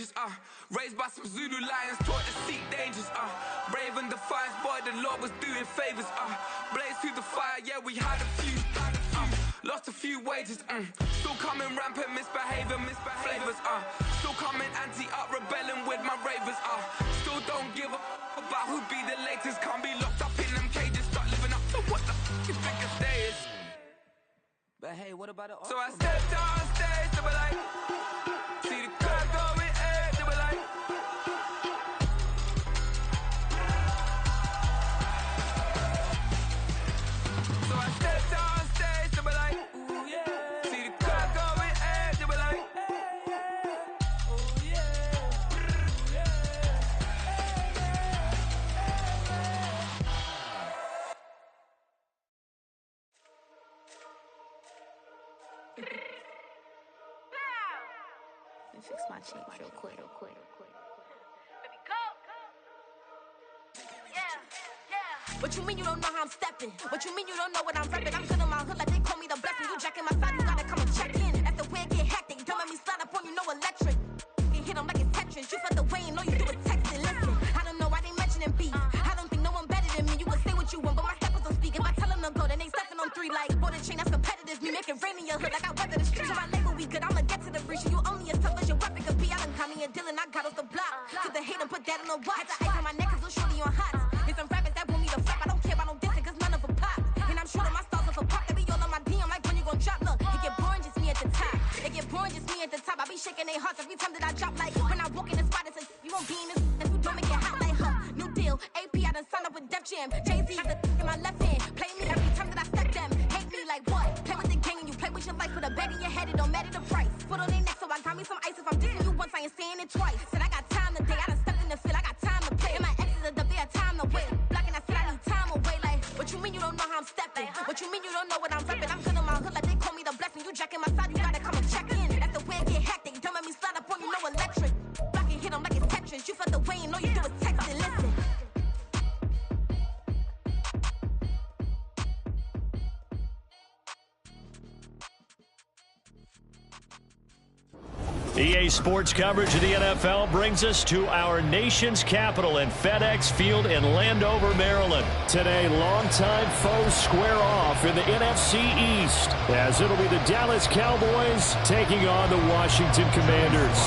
ages, raised by some Zulu lions, taught to seek dangers, brave and defiant, boy, the Lord was doing favors, blaze through the fire, yeah, we had a few, lost a few wages, still coming rampant, misbehavior, flavors, still coming anti-up, rebelling with my ravers, still don't give up about who be the latest, can't be locked up in them cages, start living up to what the f you think a day is. But hey, what about it? So I stepped on stage to be like, see the crowd going ahead to be like. So I stepped on stage to be like, ooh yeah. See the crowd going ahead to be like, ooh yeah. Let me fix my cheek real quick. Baby, go. Yeah. What you mean you don't know how I'm stepping? What you mean you don't know what I'm repping? I'm good on my hood like they call me the blessing. You jacking my side, you gotta come and check in. That's the way it get hectic. Don't let me slide up on you, no electric. You hit them like it's Tetris. You felt the way and all you do is text and listen. I don't know why they mentioning beef. I don't think no one better than me. You can say what you want, but my steppers don't speak. If I tell them to go, then they stepping on 3 like border chain. That's competitive. Me make it rain in your hood like I weather the streets. So my label we good. I'ma get to the breach. You only as tough as your weapon could be. I done caught me a Dylan. I got off the block. Took the hate and put that on the watch. The ice on my neck is little shorty on hot. There's some rappers that want me to flap. I don't care about no dissing, cause none of them pop. And I'm shooting my stars off a pop. They be all on my DM like when you gon' drop. Look, it get boring, just me at the top. It get boring, just me at the top. I be shaking their hearts every time that I drop. Like when I walk in the spot, it's you won't be in this. And who don't make it hot like her. New deal, AP, I done signed up with Def Jam. Jay-Z, the in my left hand. Play me every time that I step them. Hate me like what? Play with the gang and you play with your life. Put a bag in your head, it don't matter the price. Put on their neck, so I got me some ice. If I'm dissing you once, I ain't saying it twice. Said I got time today, I done stepped in the field, I got time to play. And my exes are up, they had time to wait. Blocking, I said I need time away. Like, what you mean you don't know how I'm stepping? What you mean you don't know what I'm repping? I'm good on my hood like they call me the blessing. You jacking my side, you gotta come and check in. That's the way it get hectic. Don't let me slide up on you, no electric. Blocking, hit them like it's Tetris. You felt the way and all you do is text and listen. EA Sports coverage of the NFL brings us to our nation's capital in FedEx Field in Landover, Maryland. Today, longtime foes square off in the NFC East, as it'll be the Dallas Cowboys taking on the Washington Commanders.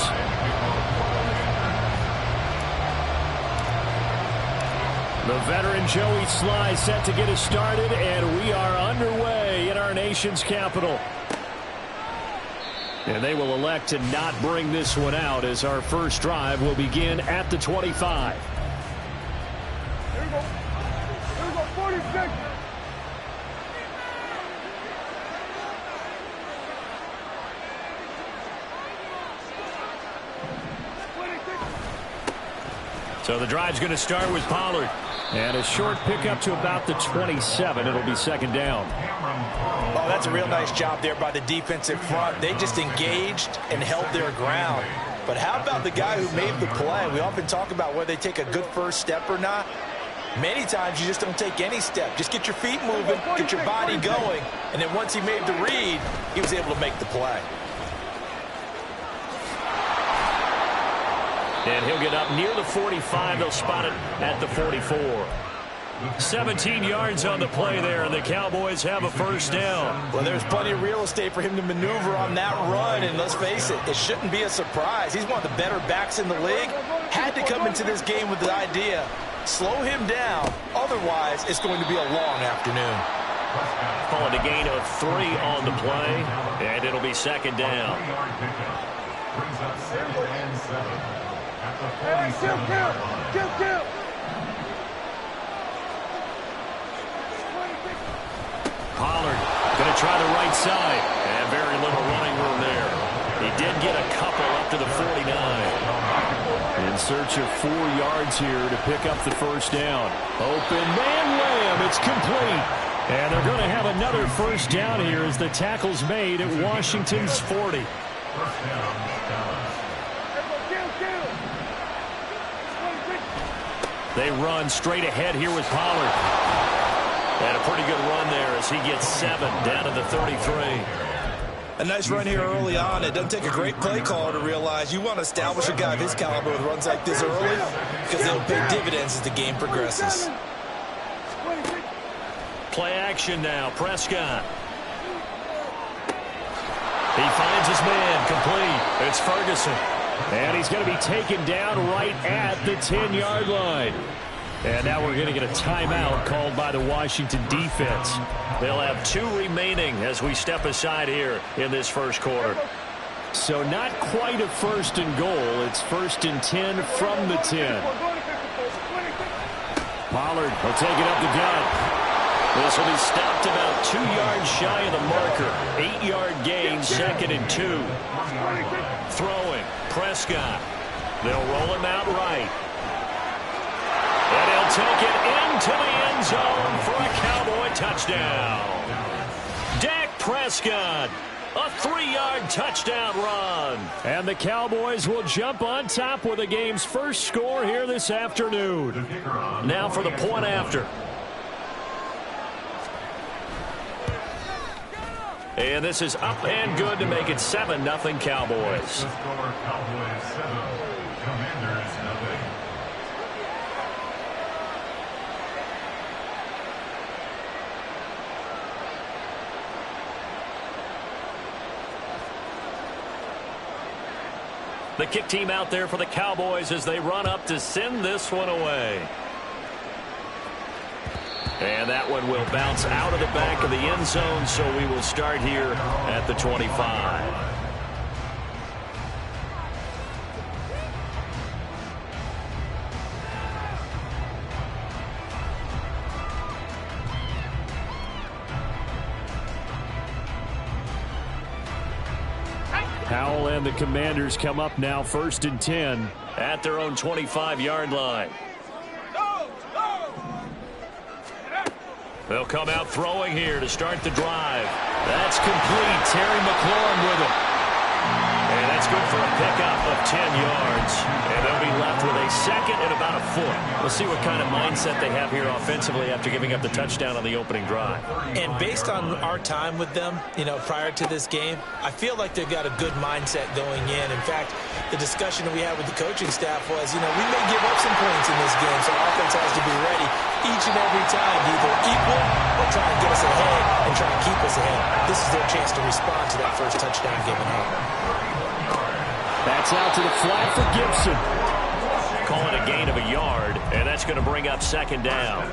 The veteran Joey Sly set to get us started, and we are underway in our nation's capital. And they will elect to not bring this one out as our first drive will begin at the 25. Here we go. Here we go, 46. So the drive's going to start with Pollard. And a short pickup to about the 27. It'll be second down. Oh, that's a real nice job there by the defensive front. They just engaged and held their ground. But how about the guy who made the play? We often talk about whether they take a good first step or not. Many times you just don't take any step. Just get your feet moving, get your body going. And then once he made the read, he was able to make the play. And he'll get up near the 45. They'll spot it at the 44. 17 yards on the play there, and the Cowboys have a first down. Well, there's plenty of real estate for him to maneuver on that run, and let's face it, it shouldn't be a surprise. He's one of the better backs in the league. Had to come into this game with the idea, slow him down, otherwise it's going to be a long afternoon. Calling a gain of 3 on the play, and it'll be second down. Hey, kill. Pollard going to try the right side, and very little running room there. He did get a couple up to the 49. In search of 4 yards here to pick up the first down. Open man, wham, it's complete. And they're going to have another first down here as the tackle's made at Washington's 40. They run straight ahead here with Pollard. And a pretty good run there as he gets 7 down to the 33. A nice run here early on. It doesn't take a great play caller to realize you want to establish a guy of his caliber with runs like this early because they'll pay dividends as the game progresses. Play action now. Prescott. He finds his man. Complete. It's Ferguson. And he's going to be taken down right at the 10-yard line. And now we're going to get a timeout called by the Washington defense. They'll have 2 remaining as we step aside here in this first quarter. So not quite a first and goal. It's 1st and 10 from the 10. Pollard will take it up the gut. This will be stopped about 2 yards shy of the marker. 8-yard gain, 2nd and 2. Throwing, Prescott. They'll roll him out right. And he'll take it into the end zone for a Cowboy touchdown. Dak Prescott, a 3-yard touchdown run. And the Cowboys will jump on top with the game's first score here this afternoon. Now for the point after. And this is up and good to make it 7-0 Cowboys. The kick team out there for the Cowboys as they run up to send this one away. And that one will bounce out of the back of the end zone, so we will start here at the 25. Howell and the Commanders come up now 1st and 10 at their own 25-yard line. They'll come out throwing here to start the drive. That's complete. Terry McLaurin with it. And that's good for a pickup of 10 yards. And they'll be left with a 2nd and about a foot. We'll see what kind of mindset they have here offensively after giving up the touchdown on the opening drive. And based on our time with them, prior to this game, I feel like they've got a good mindset going in. In fact, the discussion that we had with the coaching staff was, we may give up some points in this game, so offense has to be ready each and every time to either equal or try and get us ahead and try and keep us ahead. This is their chance to respond to that first touchdown given up. That's out to the flat for Gibson. Call it a gain of a yard, and that's going to bring up 2nd down.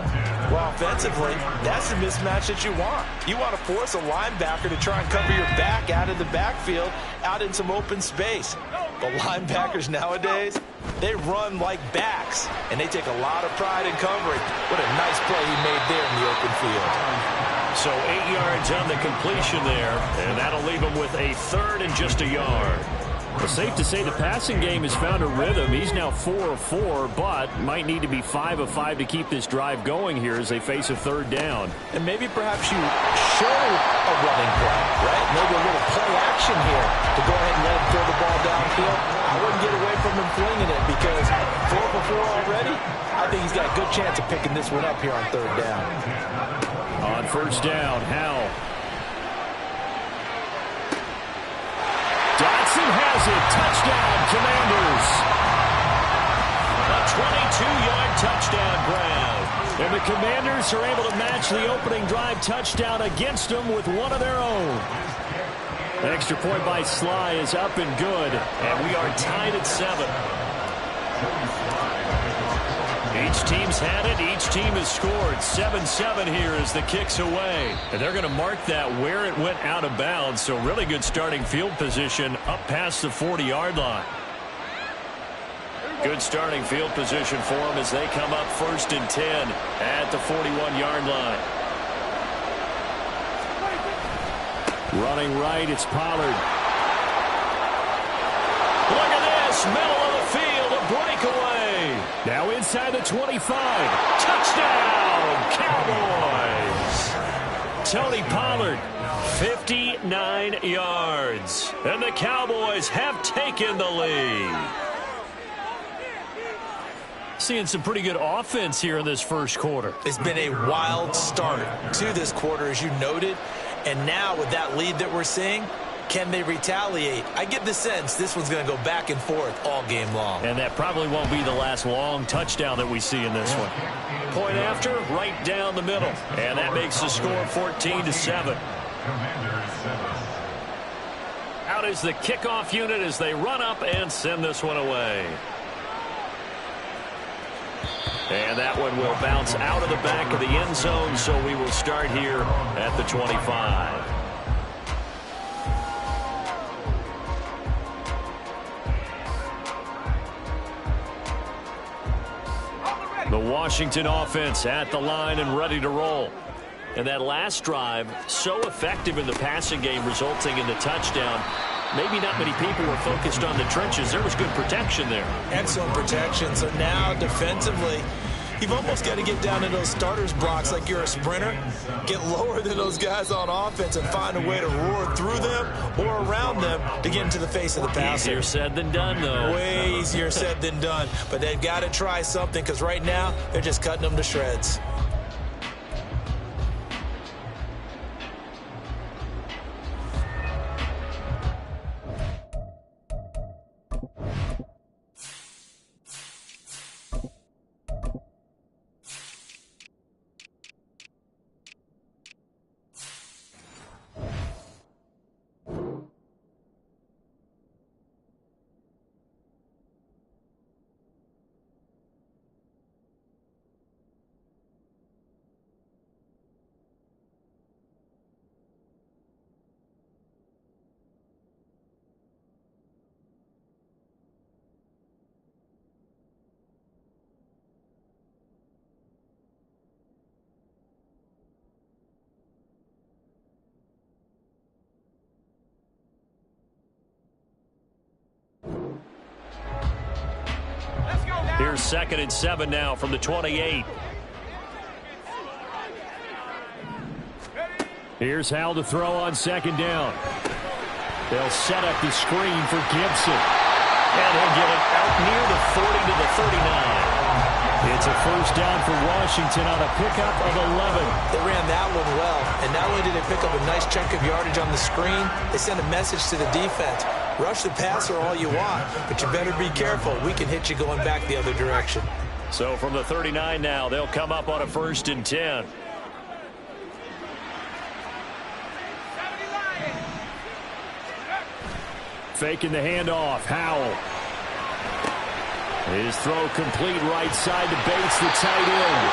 Well, offensively, that's the mismatch that you want. You want to force a linebacker to try and cover your back out of the backfield, out in some open space. But linebackers nowadays, they run like backs, and they take a lot of pride in covering. What a nice play he made there in the open field. So 8 yards on the completion there, and that'll leave him with a 3rd and just a yard. Well, safe to say the passing game has found a rhythm. He's now 4 of 4, but might need to be 5 of 5 to keep this drive going here as they face a 3rd down. And maybe perhaps you show a running play, right? Maybe a little play action here to go ahead and let him throw the ball downfield. I wouldn't get away from him flinging it because 4 for 4 already. I think he's got a good chance of picking this one up here on 3rd down. On 1st down, Howell. Dotson has it. Touchdown, Commanders. A 22-yard touchdown grab. And the Commanders are able to match the opening drive touchdown against them with one of their own. An extra point by Sly is up and good. And we are tied at 7. Each team's had it. Each team has scored. 7-7 here as the kick's away. And they're going to mark that where it went out of bounds. So really good starting field position up past the 40-yard line. Good starting field position for them as they come up 1st and 10 at the 41-yard line. Running right, it's Pollard. Look at this, middle of the field, a breakaway. Now inside the 25. Touchdown, Cowboys. Tony Pollard, 59 yards. And the Cowboys have taken the lead. Seeing some pretty good offense here in this first quarter. It's been a wild start to this quarter, as you noted. And now with that lead that we're seing, Can they retaliate? I get the sense this one's going to go back and forth all game long. And that probably won't be the last long touchdown that we see in this one. Point after, right down the middle. And that makes the score 14-7. Out is the kickoff unit as they run up and send this one away. And that one will bounce out of the back of the end zone, so we will start here at the 25. The Washington offense at the line and ready to roll. And that last drive, so effective in the passing game, resulting in the touchdown. Maybe not many people were focused on the trenches. There was good protection there. Excellent protection. So now defensively, you've almost got to get down to those starters blocks like you're a sprinter. Get lower than those guys on offense and find a way to roar through them or around them to get into the face of the passer. Easier said than done, though. Way easier said than done. But they've got to try something because right now they're just cutting them to shreds. Here's 2nd and 7 now from the 28. Here's Howell to throw on 2nd down. They'll set up the screen for Gibson. And he'll get it out near the 40 to the 39. It's a first down for Washington on a pickup of 11. They ran that one well, and not only did they pick up a nice chunk of yardage on the screen, they sent a message to the defense. Rush the passer all you want, but you better be careful. We can hit you going back the other direction. So from the 39 now, they'll come up on a 1st and 10. Faking the handoff, Howell. His throw complete right side to Bates, the tight end.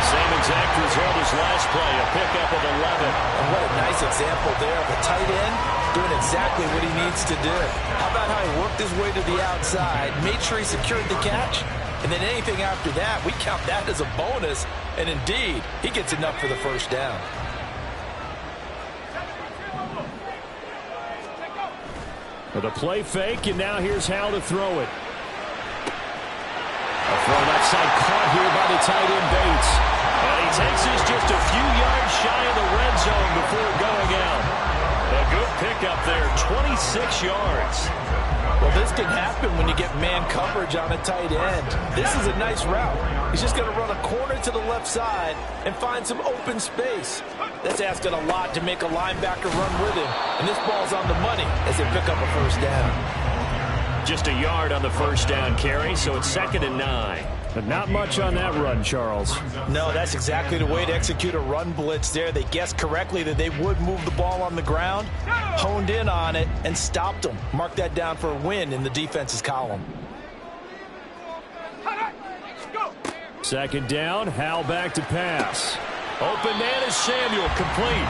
Same exact result as last play, a pickup of 11. And what a nice example there of a tight end doing exactly what he needs to do. How about how he worked his way to the outside, made sure he secured the catch, and then anything after that, we count that as a bonus. And indeed, he gets enough for the first down. With a play fake, and now here's Howell to throw it. A throw left side caught here by the tight end Bates. And he takes this just a few yards shy of the red zone before going out. A good pickup there, 26 yards. Well, this can happen when you get man coverage on a tight end. This is a nice route. He's just going to run a corner to the left side and find some open space. That's asking a lot to make a linebacker run with him. And this ball's on the money as they pick up a first down. Just a yard on the first down carry, so it's 2nd and 9. But not much on that run, Charles. No, that's exactly the way to execute a run blitz there. They guessed correctly that they would move the ball on the ground, honed in on it, and stopped them. Mark that down for a win in the defense's column. 2nd down, Howell back to pass. Open man is Samuel, complete.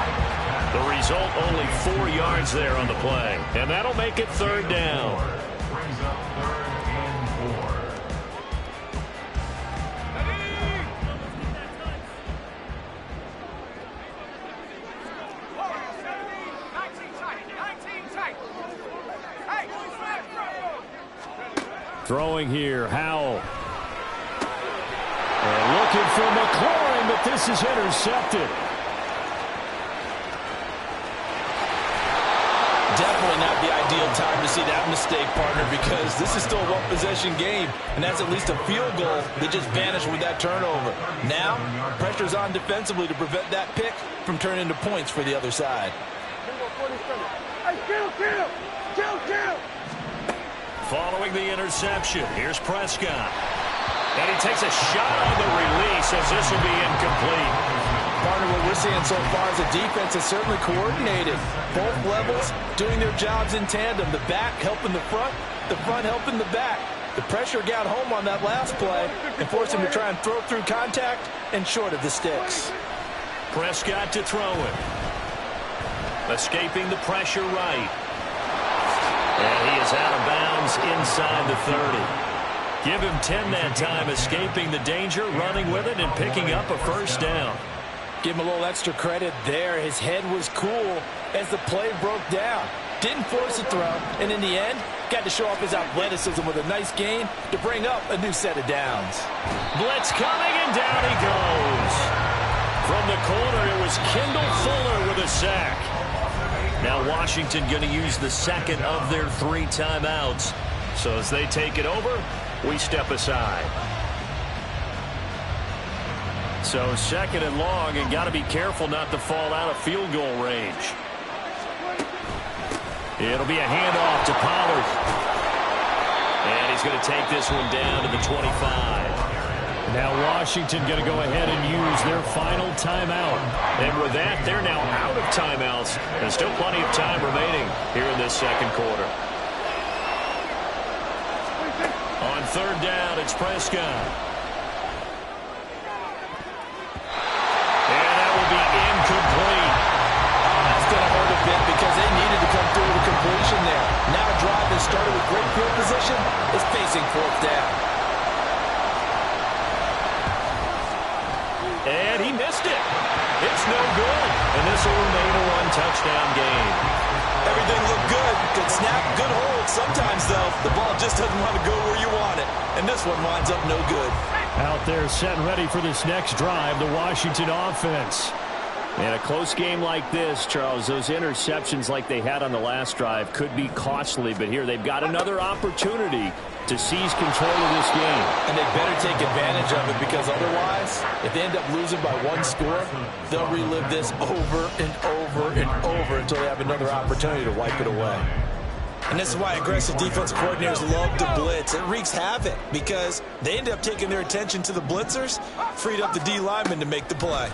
The result, only 4 yards there on the play. And that'll make it 3rd down. Throwing here, Howell. And looking for McLaurin, but this is intercepted. Definitely not the ideal time to see that mistake, partner, because this is still a one-possession game, and that's at least a field goal that just vanished with that turnover. Now, pressure's on defensively to prevent that pick from turning into points for the other side. Hey, kill. Following the interception, here's Prescott. And he takes a shot on the release as this will be incomplete. Partner, what we're seeing so far is the defense is certainly coordinated. Both levels doing their jobs in tandem. The back helping the front helping the back. The pressure got home on that last play and forced him to try and throw through contact and short of the sticks. Prescott to throw it. Escaping the pressure right. And he is out of bounds inside the 30. Give him 10 that time, escaping the danger, running with it, and picking up a first down. Give him a little extra credit there. His head was cool as the play broke down. Didn't force a throw, and in the end, got to show off his athleticism with a nice gain to bring up a new set of downs. Blitz coming, and down he goes. From the corner, it was Kendall Fuller with a sack. Now Washington going to use the second of their 3 timeouts. So as they take it over, we step aside. So second and long, and got to be careful not to fall out of field goal range. It'll be a handoff to Pollard. And he's going to take this one down to the 25. Now Washington going to go ahead and use their final timeout. And with that, they're now out of timeouts. There's still plenty of time remaining here in this second quarter. On third down, it's Prescott. And that will be incomplete. That's going to hurt a bit because they needed to come through with a completion there. Now a drive that started with great field position is facing fourth down. And he missed it. It's no good. And this will remain a 1-touchdown game. Everything looked good. Good snap, good hold. Sometimes, though, the ball just doesn't want to go where you want it. And this one winds up no good. Out there set and ready for this next drive, the Washington offense. In a close game like this, Charles, those interceptions like they had on the last drive could be costly. But here they've got another opportunity to seize control of this game. And they better take advantage of it because otherwise, if they end up losing by 1 score, they'll relive this over and over and over until they have another opportunity to wipe it away. And this is why aggressive defensive coordinators love to blitz. It wreaks havoc because they end up taking their attention to the blitzers, freed up the D linemen to make the play.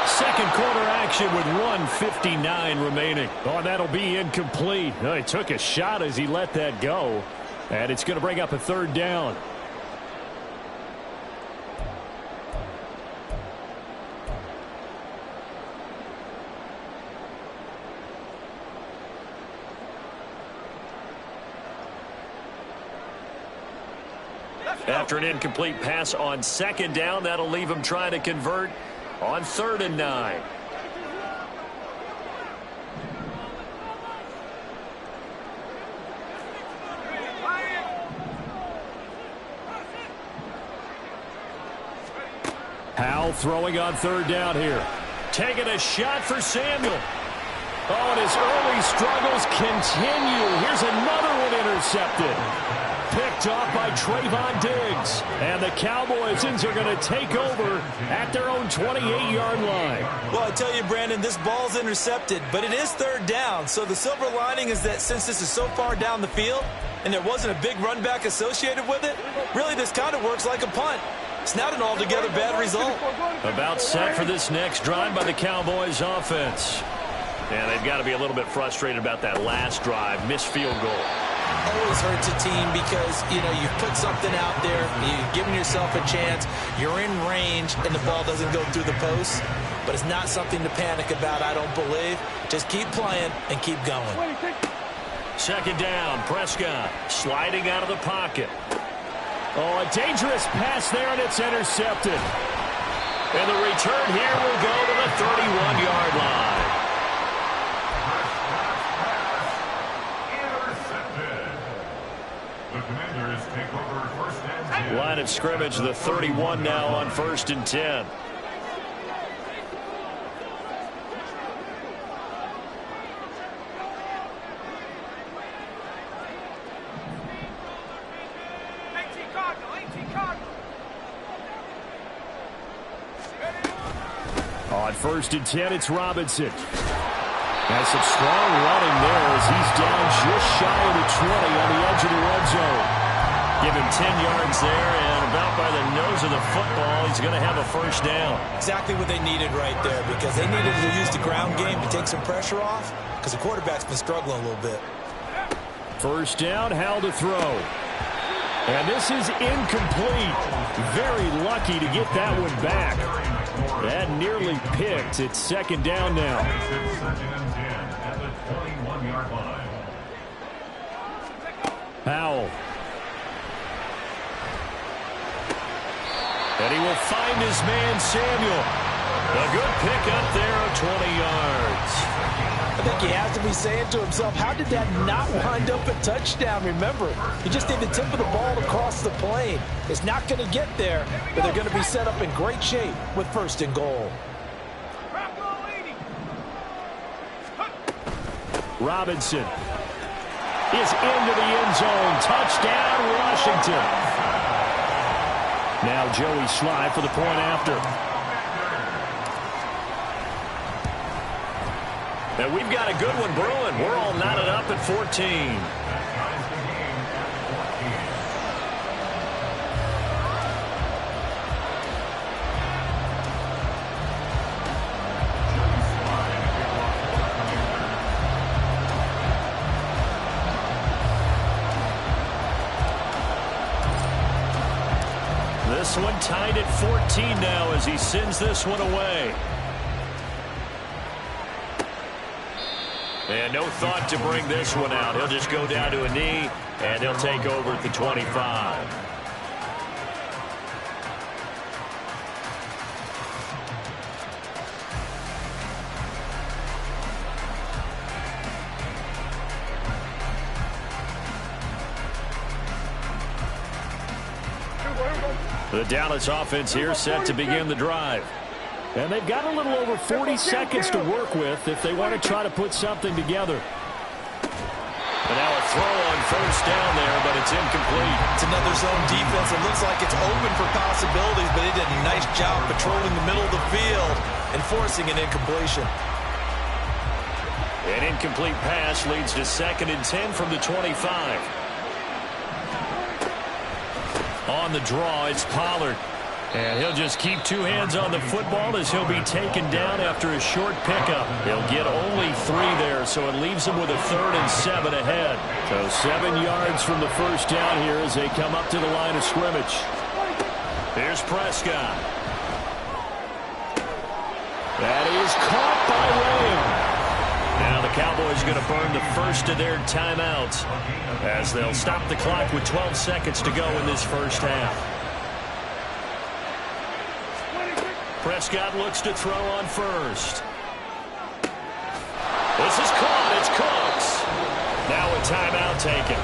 Second quarter action with 1:59 remaining. Oh, that'll be incomplete. Oh, he took a shot as he let that go. And it's going to bring up a third down. After an incomplete pass on second down, that'll leave him trying to convert on 3rd and 9. Howell throwing on 3rd down here. Taking a shot for Samuel. Oh, and his early struggles continue. Here's another one intercepted. Picked off by Trayvon Diggs. And the Cowboys are going to take over at their own 28-yard line. Well, I tell you, Brandon, this ball's intercepted, but it is 3rd down. So the silver lining is that since this is so far down the field and there wasn't a big run back associated with it, really this kind of works like a punt. It's not an altogether bad result. About set for this next drive by the Cowboys offense. And they've got to be a little bit frustrated about that last drive. Missed field goal. Always hurts a team because, you know, you've put something out there, you've given yourself a chance, you're in range, and the ball doesn't go through the post. But it's not something to panic about, I don't believe. Just keep playing and keep going. Second down, Prescott sliding out of the pocket. Oh, a dangerous pass there, and it's intercepted. And the return here will go to the 31-yard line. Line of scrimmage, the 31 now on 1st and 10. On 1st and 10, it's Robinson. Has some strong running there as he's down just shy of the 20 on the edge of the red zone. Give him 10 yards there, and about by the nose of the football, he's going to have a first down. Exactly what they needed right there, because they needed to use the ground game to take some pressure off, because the quarterback's been struggling a little bit. First down, Howell to throw. And this is incomplete. Very lucky to get that one back. That nearly picked. It's second down now. Howell. And he will find his man, Samuel. A good pick up there of 20 yards. I think he has to be saying to himself, how did that not wind up a touchdown? Remember, you just need the tip of the ball to cross the plane. It's not going to get there, but they're going to be set up in great shape with first and goal. Robinson is into the end zone. Touchdown, Washington. Now Joey Sly for the point after. And we've got a good one brewing. We're all knotted up at 14. This one tied at 14 now as he sends this one away. And no thought to bring this one out. He'll just go down to a knee, and he'll take over at the 25. The Dallas offense here set to begin the drive. And they've got a little over 40 seconds to work with if they want to try to put something together. And now a throw on first down there, but it's incomplete. It's another zone defense. It looks like it's open for possibilities, but he did a nice job patrolling the middle of the field and forcing an incompletion. An incomplete pass leads to 2nd and 10 from the 25. On the draw, it's Pollard. And he'll just keep two hands on the football as he'll be taken down after a short pickup. He'll get only 3 there, so it leaves him with a 3rd and 7 ahead. So 7 yards from the first down here as they come up to the line of scrimmage. Here's Prescott. That is caught by Lamb. Now the Cowboys are going to burn the first of their timeouts as they'll stop the clock with 12 seconds to go in this first half. Prescott looks to throw on first. This is caught. It's Cooks. Now a timeout taken.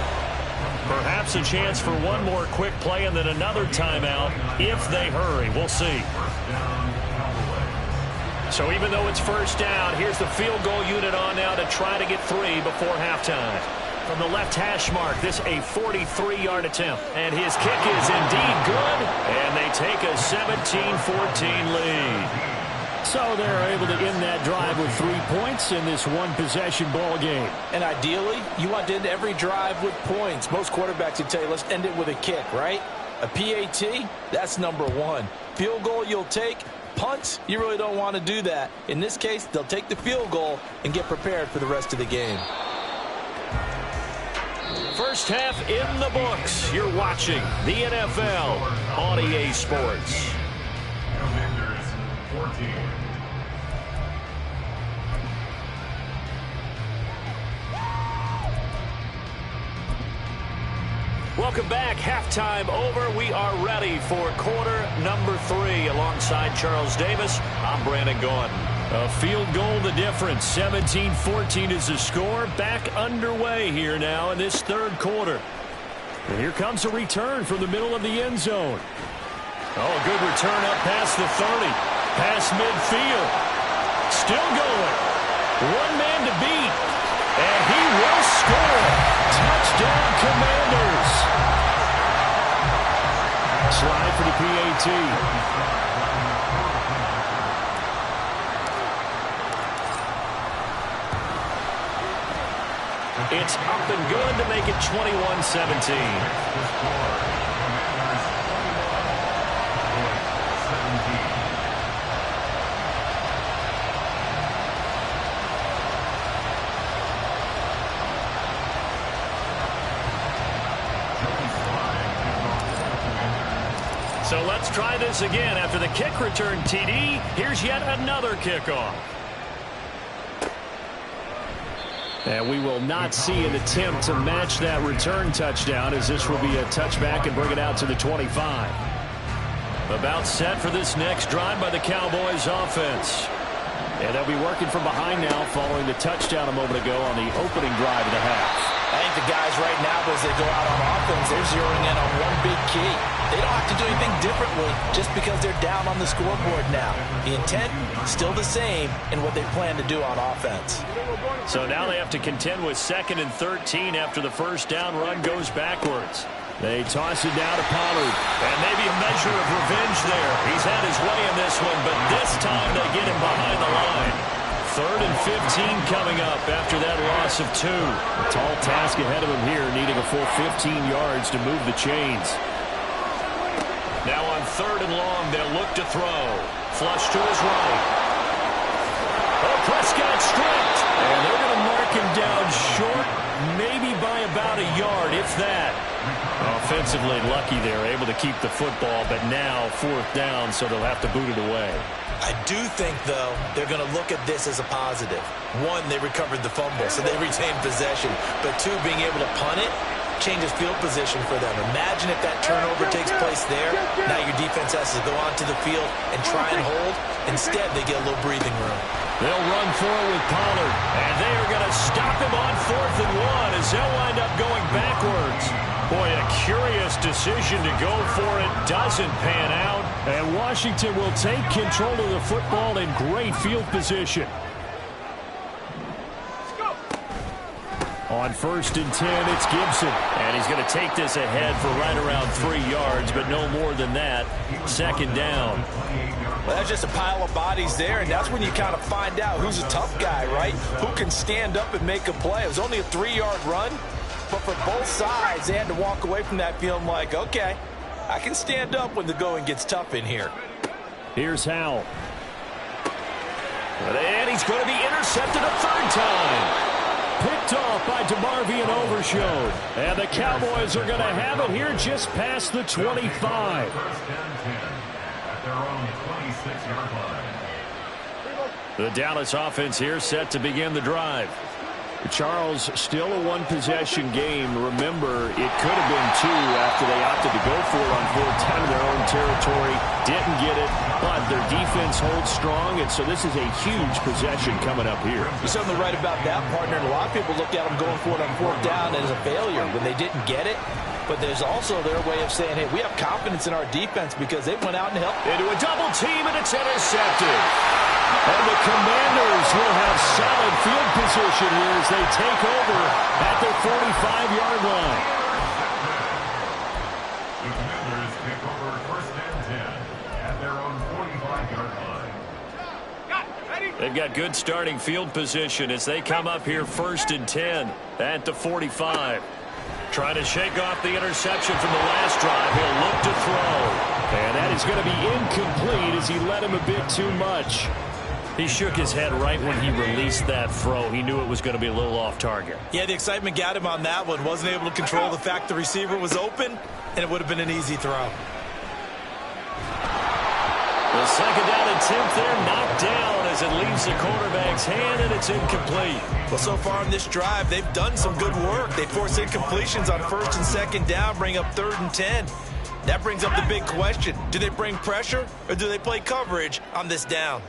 Perhaps a chance for one more quick play and then another timeout if they hurry. We'll see. So even though it's first down, here's the field goal unit on now to try to get 3 before halftime. From the left hash mark, this a 43-yard attempt. And his kick is indeed good. And they take a 17-14 lead. So they're able to end that drive with 3 points in this one-possession ball game. And ideally, you want to end every drive with points. Most quarterbacks would tell you, let's end it with a kick, right? A PAT, that's number 1. Field goal you'll take. Punts, you really don't want to do that. In this case, they'll take the field goal and get prepared for the rest of the game. First half in the books. You're watching the NFL on EA Sports. Welcome back. Halftime over. We are ready for quarter number 3. Alongside Charles Davis, I'm Brandon Gaudin. A field goal the difference. 17-14 is the score. Back underway here now in this third quarter. And here comes a return from the middle of the end zone. Oh, a good return up past the 30. Past midfield. Still going. One man to beat. And he will score. Touchdown, Commanders. Slide for the PAT. It's up and good to make it 21-17. So let's try this again. After the kick return TD, here's yet another kickoff. And we will not see an attempt to match that return touchdown, as this will be a touchback and bring it out to the 25. About set for this next drive by the Cowboys offense. And they'll be working from behind now following the touchdown a moment ago on the opening drive of the half. I think the guys right now, as they go out on offense, they're zeroing in on one big key. They don't have to do anything differently just because they're down on the scoreboard now. The intent, still the same in what they plan to do on offense. So now they have to contend with 2nd and 13 after the first down run goes backwards. They toss it down to Pollard. And maybe a measure of revenge there. He's had his way in this one, but this time they get him behind the line. 3rd and 15 coming up after that loss of 2. A tall task ahead of him here, needing a full 15 yards to move the chains. Now on 3rd and long, they'll look to throw. Flush to his right. Oh, Prescott stripped. And they're going to mark him down short, maybe by about a yard, if that. Offensively lucky there, able to keep the football, but now 4th down, so they'll have to boot it away. I do think, though, they're going to look at this as a positive. 1, they recovered the fumble, so they retained possession. But 2, being able to punt it changes field position for them. Imagine if that turnover takes place there. Now your defense has to go onto the field and try and hold. Instead, they get a little breathing room. They'll run for it with Pollard, and they are going to stop him on 4th and 1 as they'll wind up going backwards. Boy, a curious decision to go for it. Doesn't pan out, and Washington will take control of the football in great field position. On 1st and 10, it's Gibson. And he's going to take this ahead for right around 3 yards, but no more than that. 2nd down. Well, that's just a pile of bodies there, and that's when you kind of find out who's a tough guy, right? Who can stand up and make a play. It was only a 3-yard run, but for both sides, they had to walk away from that feeling like, okay, I can stand up when the going gets tough in here. Here's Howell. And he's going to be intercepted a 3rd time. Picked off by DeMarvion Overshowed. And the Cowboys are going to have it here just past the 25. The Dallas offense here set to begin the drive. Charles, still a one-possession game. Remember, it could have been 2 after they opted to go for it on 4th down in their own territory. Didn't get it, but their defense holds strong, and so this is a huge possession coming up here. You're certainly right about that, partner. And a lot of people looked at them going for it on 4th down as a failure when they didn't get it. But there's also their way of saying, hey, we have confidence in our defense because they went out and helped. Into a double team, and it's intercepted. And the Commanders will have solid field position here as they take over at their 45-yard line. The Commanders take over 1st and 10 at their own 45-yard line. They've got good starting field position as they come up here 1st and 10 at the 45. Trying to shake off the interception from the last drive. He'll look to throw. And that is going to be incomplete as he led him a bit too much. He shook his head right when he released that throw. He knew it was going to be a little off target. Yeah, the excitement got him on that one. Wasn't able to control the fact the receiver was open, and it would have been an easy throw. The 2nd down attempt there knocked down as it leaves the quarterback's hand, and it's incomplete. Well, so far on this drive, they've done some good work. They force incompletions on 1st and 2nd down, bring up 3rd and 10. That brings up the big question. Do they bring pressure, or do they play coverage on this down?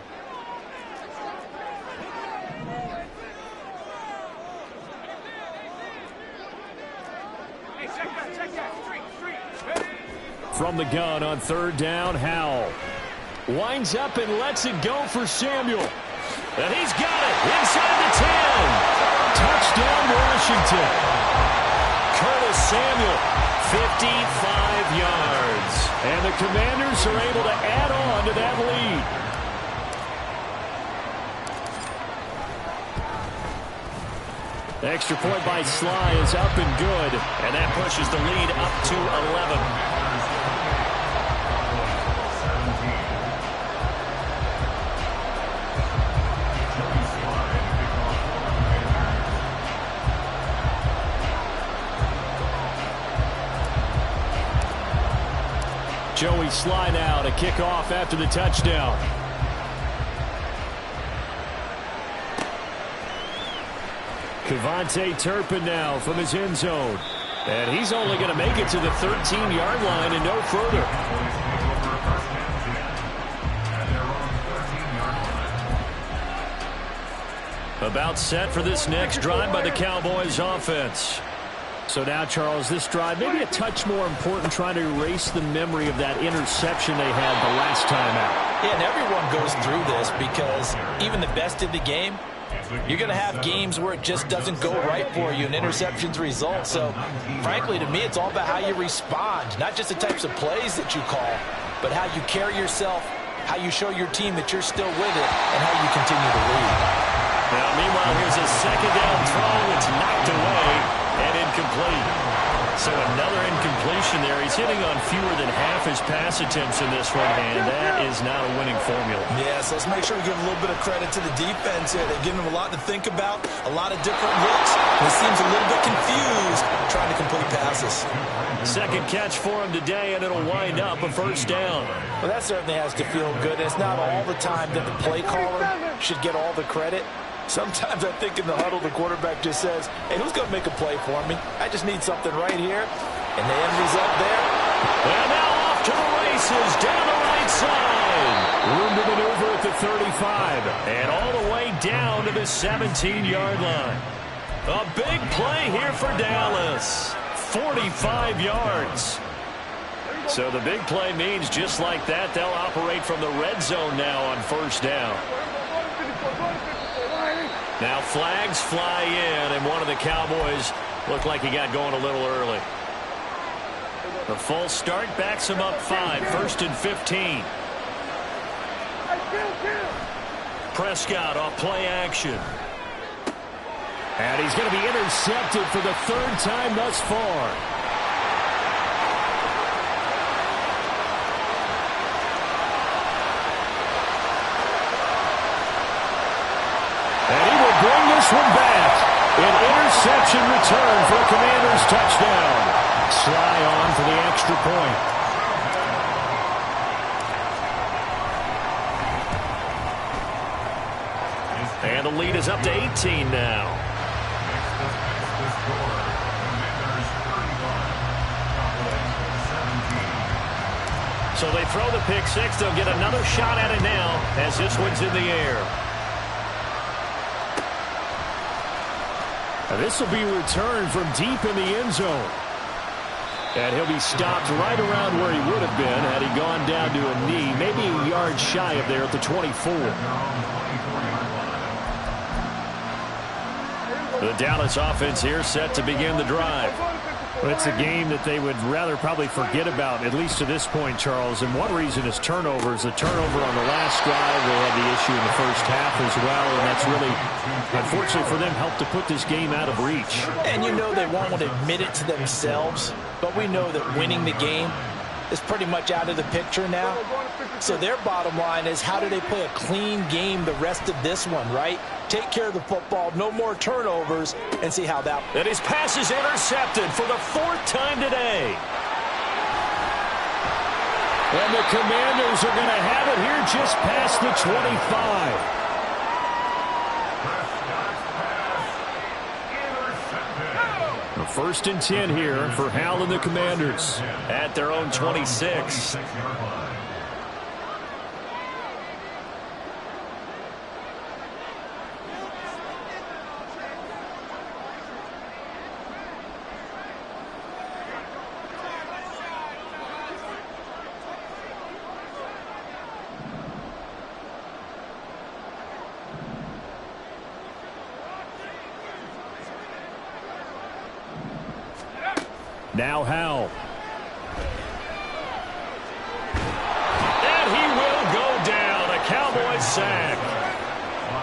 From the gun on 3rd down, Howell winds up and lets it go for Samuel. And he's got it inside the 10. Touchdown, Washington. Curtis Samuel, 55 yards. And the Commanders are able to add on to that lead. Extra point by Sly is up and good, and that pushes the lead up to 11. Joey Sly now to kick off after the touchdown. Kevontae Turpin now from his end zone. And he's only going to make it to the 13-yard line and no further. About set for this next drive by the Cowboys offense. So now, Charles, this drive maybe a touch more important, trying to erase the memory of that interception they had the last time out. Yeah, and everyone goes through this because even the best in the game, you're going to have games where it just doesn't go right for you and interceptions result. So, frankly, to me, it's all about how you respond, not just the types of plays that you call, but how you carry yourself, how you show your team that you're still with it, and how you continue to lead. Now, meanwhile, here's a second down throw. It's knocked away. And incomplete. So another incompletion there. He's hitting on fewer than half his pass attempts in this one, and that is not a winning formula. Yeah, so let's make sure we give a little bit of credit to the defense here. They're giving him a lot to think about, a lot of different looks. He seems a little bit confused trying to complete passes. Second catch for him today, and it'll wind up a first down. Well, that certainly has to feel good. It's not all the time that the play caller should get all the credit. Sometimes I think in the huddle, the quarterback just says, hey, who's going to make a play for me? I just need something right here. And the end result there. And now off to the races down the right side. Room to maneuver at the 35. And all the way down to the 17-yard line. A big play here for Dallas. 45 yards. So the big play means just like that, they'll operate from the red zone now on first down. Now flags fly in, and one of the Cowboys looked like he got going a little early. The false start backs him up 5, first and 15. Prescott off play action. And he's going to be intercepted for the third time thus far. Bring this one back. An interception return for a Commanders touchdown. Sly on for the extra point. And the lead is up to 18 now. So they throw the pick six. They'll get another shot at it now as this one's in the air. This will be returned from deep in the end zone. And he'll be stopped right around where he would have been had he gone down to a knee, maybe a yard shy of there at the 24. The Dallas offense here set to begin the drive. Well, it's a game that they would rather probably forget about, at least to this point, Charles. And one reason is turnovers. The turnover on the last drive, they had the issue in the first half as well. And that's really, unfortunately for them, helped to put this game out of reach. And you know they won't admit it to themselves, but we know that winning the game is pretty much out of the picture now. So their bottom line is, how do they play a clean game the rest of this one, right? Take care of the football, no more turnovers, and see how that... And his pass is intercepted for the fourth time today. And the Commanders are going to have it here just past the 25. First and 10 here for Hal and the Commanders at their own 26. Now Hal. And he will go down. A Cowboys sack.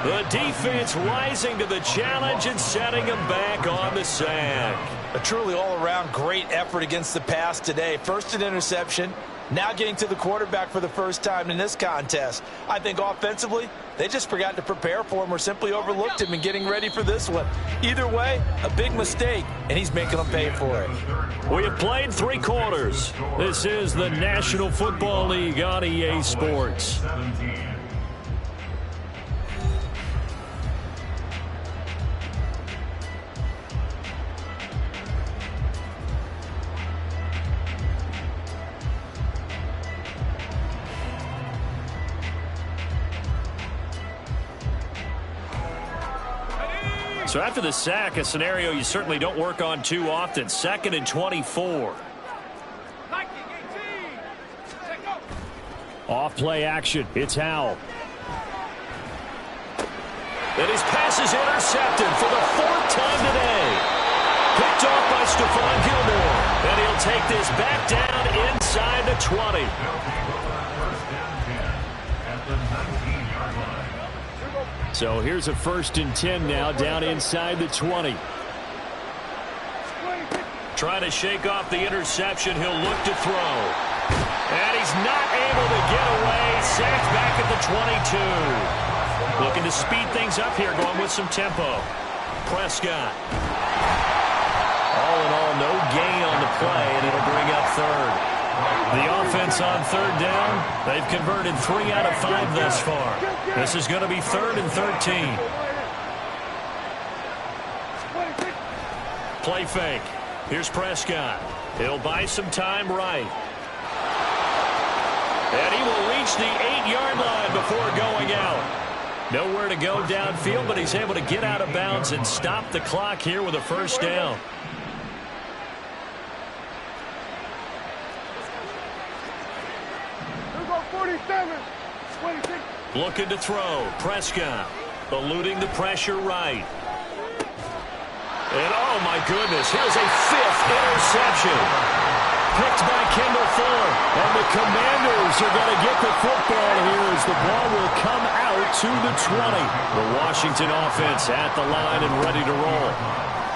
The defense rising to the challenge and setting him back on the sack. A truly all-around great effort against the pass today. First an interception, now getting to the quarterback for the first time in this contest. I think offensively, they just forgot to prepare for him or simply overlooked him in getting ready for this one. Either way, a big mistake, and he's making them pay for it. We have played 3 quarters. This is the National Football League on EA Sports. So after the sack, a scenario you certainly don't work on too often. 2nd and 24. Off play action. It's Howell. And his pass is intercepted for the 4th time today. Picked off by Stephon Gilmore. And he'll take this back down inside the 20. So here's a 1st and 10 now down inside the 20. Trying to shake off the interception. He'll look to throw. And he's not able to get away. Sacked back at the 22. Looking to speed things up here, going with some tempo. Prescott. All in all, no gain on the play, and it'll bring up 3rd. The offense on 3rd down, they've converted 3 out of 5 thus far. This is going to be 3rd and 13. Play fake. Here's Prescott. He'll buy some time right. And he will reach the 8-yard line before going out. Nowhere to go downfield, but he's able to get out of bounds and stop the clock here with a 1st down. Looking to throw. Prescott eluding the pressure right. And oh my goodness, here's a 5th interception. Picked by Kendall Fuller. And the Commanders are going to get the football here as the ball will come out to the 20. The Washington offense at the line and ready to roll.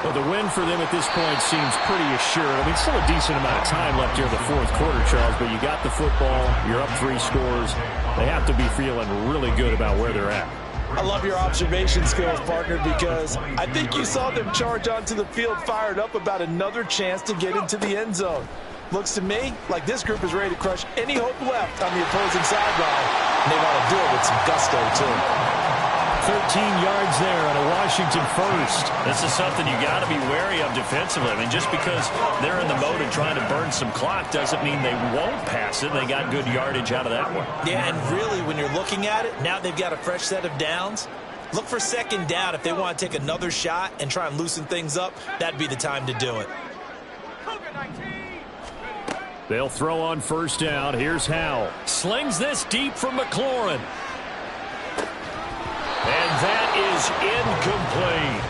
Well, the win for them at this point seems pretty assured. I mean, still a decent amount of time left here in the 4th quarter, Charles, but you got the football, you're up 3 scores. They have to be feeling really good about where they're at. I love your observation skills, partner, because I think you saw them charge onto the field fired up about another chance to get into the end zone. Looks to me like this group is ready to crush any hope left on the opposing sideline, and they want to do it with some gusto, too. 13 yards there on a Washington 1st. This is something you got to be wary of defensively. I mean, just because they're in the mode of trying to burn some clock doesn't mean they won't pass it. They got good yardage out of that one. Yeah, and really, when you're looking at it, now they've got a fresh set of downs. Look for 2nd down. If they want to take another shot and try and loosen things up, that'd be the time to do it. They'll throw on 1st down. Here's Howell. Slings this deep from McLaurin. And that is incomplete.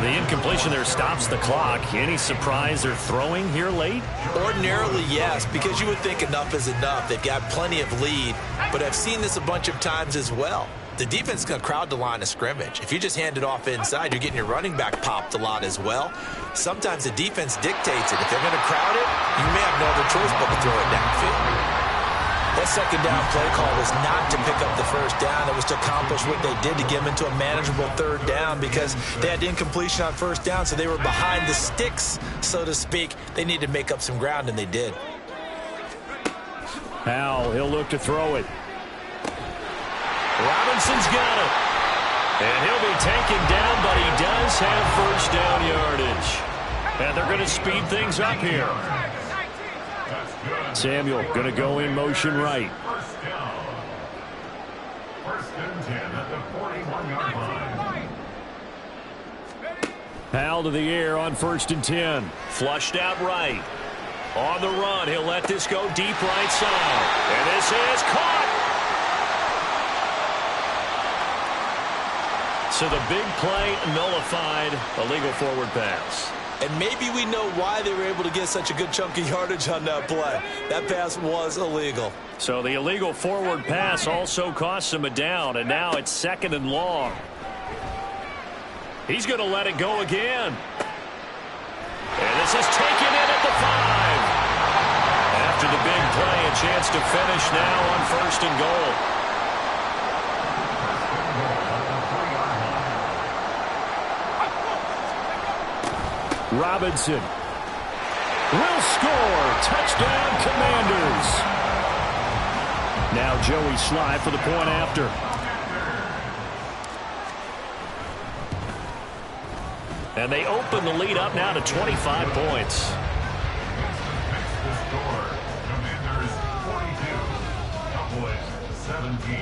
The incompletion there stops the clock. Any surprise they're throwing here late? Ordinarily, yes, because you would think enough is enough. They've got plenty of lead, but I've seen this a bunch of times as well. The defense is going to crowd the line of scrimmage. If you just hand it off inside, you're getting your running back popped a lot as well. Sometimes the defense dictates it. If they're going to crowd it, you may have no other choice but to throw it downfield. That 2nd down play call was not to pick up the 1st down. It was to accomplish what they did to get them into a manageable 3rd down because they had incompletion on 1st down, so they were behind the sticks, so to speak. They needed to make up some ground, and they did. Howell, he'll look to throw it. Robinson's got it. And he'll be taken down, but he does have 1st down yardage. And they're going to speed things up here. Samuel going to go in motion right. 1st down. 1st and 10 at the 41-yard line. Howell to the air on 1st and 10. Flushed out right. On the run, he'll let this go deep right side. And this is caught. So the big play nullified, a legal forward pass. And maybe we know why they were able to get such a good chunk of yardage on that play. That pass was illegal. So the illegal forward pass also costs him a down, and now it's 2nd and long. He's going to let it go again. And this is taken in at the 5. After the big play, a chance to finish now on 1st and goal. Robinson will score. Touchdown, Commanders. Now Joey Sly for the point after. And they open the lead up now to 25 points. The score, Commanders 42, Cowboys 17.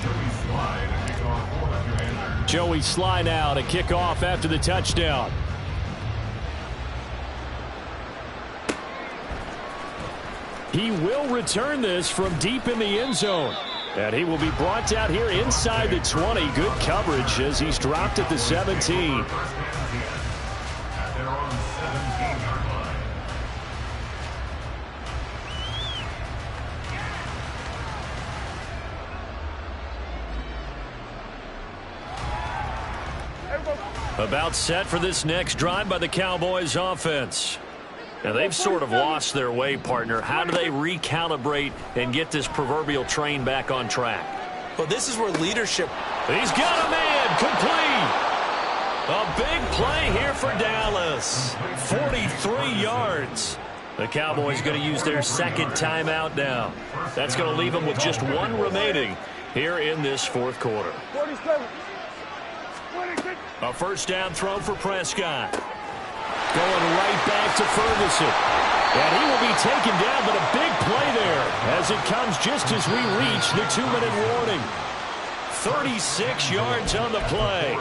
Joey Sly to kick off for the Commanders. Joey Sly now to kick off after the touchdown. He will return this from deep in the end zone. And he will be brought down here inside the 20. Good coverage as he's dropped at the 17. At their own 17-yard line. About set for this next drive by the Cowboys offense. Now, they've sort of lost their way, partner. How do they recalibrate and get this proverbial train back on track? Well, this is where leadership. He's got a man complete. A big play here for Dallas. 43 yards. The Cowboys going to use their 2nd timeout now. That's going to leave them with just 1 remaining here in this 4th quarter. 47. 26. A 1st down throw for Prescott. Going right back to Ferguson. And he will be taken down, but a big play there as it comes just as we reach the 2-minute warning. 36 yards on the play.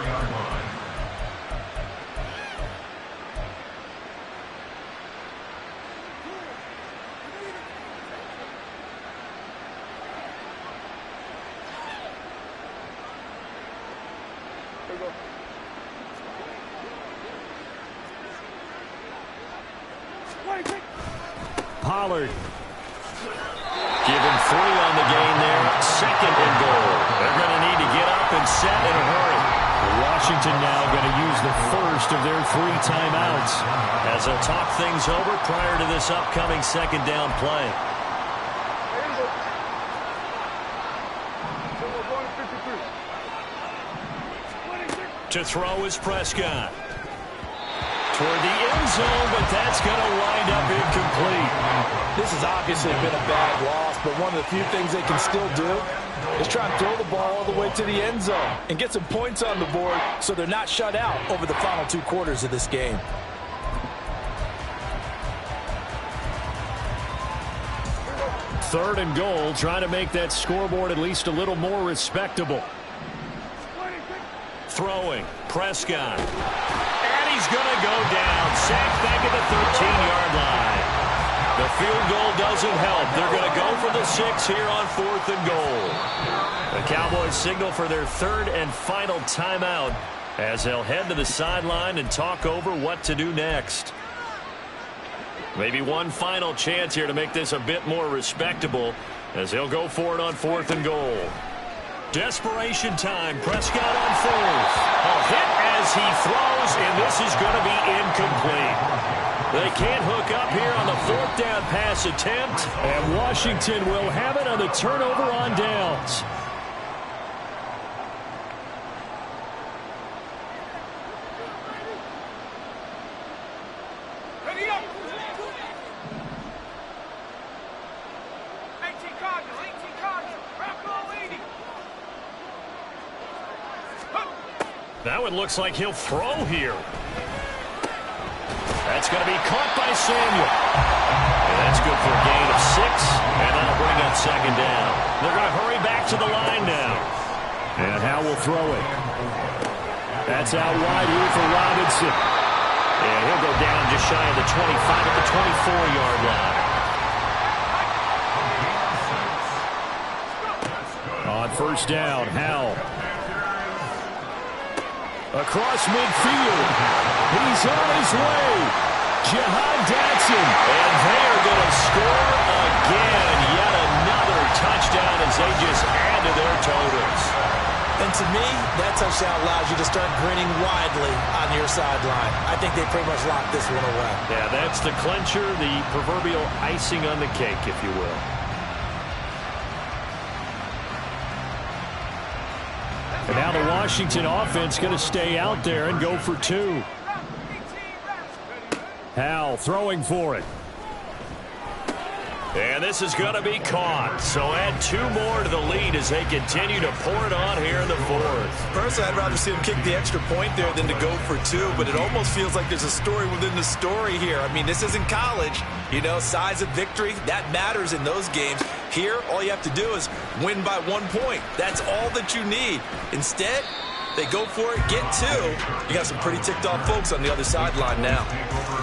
Pollard. Give him 3 on the gain there. 2nd and goal. They're going to need to get up and set in a hurry. Washington now going to use the first of their 3 timeouts as they'll talk things over prior to this upcoming 2nd down play. To throw is Prescott. Toward the end zone, but that's going to wind up incomplete. This has obviously been a bad loss, but one of the few things they can still do is try and throw the ball all the way to the end zone and get some points on the board so they're not shut out over the final 2 quarters of this game. Third and goal, trying to make that scoreboard at least a little more respectable. Throwing, Prescott. And he's going to go down. Sacked back at the 13-yard line. The field goal doesn't help. They're going to go for the 6 here on 4th and goal. The Cowboys signal for their 3rd and final timeout as they'll head to the sideline and talk over what to do next. Maybe one final chance here to make this a bit more respectable as they'll go for it on 4th and goal. Desperation time. Prescott on 4th. A hit as he throws, and this is going to be incomplete. They can't hook up here on the 4th down pass attempt, and Washington will have it on the turnover on downs. Now it looks like he'll throw here. That's going to be caught by Samuel. And that's good for a gain of 6, and that'll bring up 2nd down. They're going to hurry back to the line now. And Howe will throw it. That's out wide here for Robinson. And he'll go down just shy of the 25 at the 24-yard line. On 1st down, Howe. Across midfield. He's on his way. Jahan Dotson. And they are going to score again. Yet another touchdown as they just add to their totals. And to me, that touchdown allows you to start grinning widely on your sideline. I think they pretty much locked this one away. Yeah, that's the clincher, the proverbial icing on the cake, if you will. And now the Washington offense going to stay out there and go for two. Hal throwing for it. And this is going to be caught. So add two more to the lead as they continue to pour it on here in the fourth. Personally, I'd rather see them kick the extra point there than to go for two, but it almost feels like there's a story within the story here. I mean, this isn't college. You know, size of victory, that matters in those games. Here, all you have to do is win by 1 point. That's all that you need. Instead, they go for it, get two. You got some pretty ticked off folks on the other sideline now.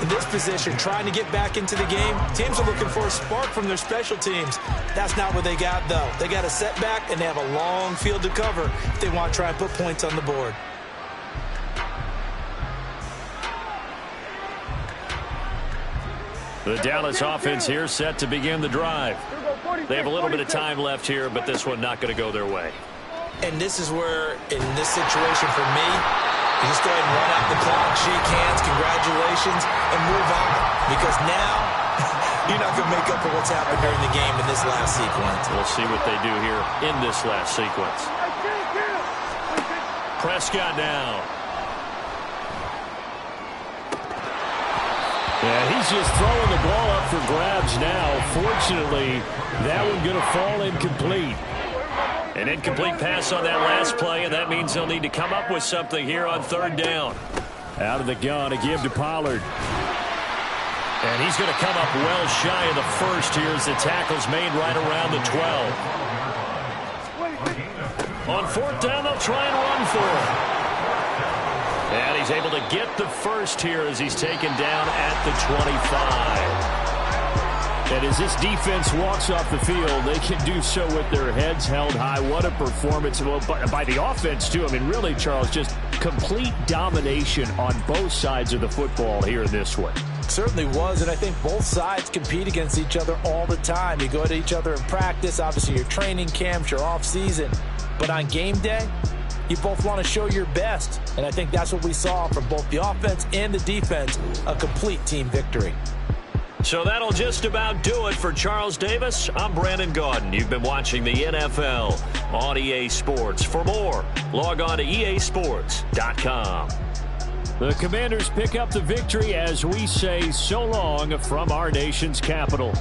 In this position, trying to get back into the game, teams are looking for a spark from their special teams. That's not what they got, though. They got a setback, and they have a long field to cover if they want to try and put points on the board. The Dallas offense here set to begin the drive. They have a little bit of time left here, but this one not going to go their way. And this is where, in this situation for me, you just go ahead and run out the clock, shake hands, congratulations, and move on. Because now, you're not going to make up for what's happened during the game in this last sequence. We'll see what they do here in this last sequence. Prescott now. Yeah, he's just throwing the ball up for grabs now. Fortunately, that one going to fall incomplete. An incomplete pass on that last play, and that means they'll need to come up with something here on third down. Out of the gun, a give to Pollard. And he's going to come up well shy of the first here as the tackle's made right around the 12. On fourth down, they'll try and run for it. And he's able to get the first here as he's taken down at the 25. And as this defense walks off the field, they can do so with their heads held high. What a performance by the offense, too. I mean, really, Charles, just complete domination on both sides of the football here in this one. Certainly was, and I think both sides compete against each other all the time. You go to each other in practice, obviously your training camps, your off-season. But on game day, you both want to show your best. And I think that's what we saw from both the offense and the defense, a complete team victory. So that'll just about do it for Charles Davis. I'm Brandon Gaudin. You've been watching the NFL on EA Sports. For more, log on to easports.com. The Commanders pick up the victory as we say so long from our nation's capital.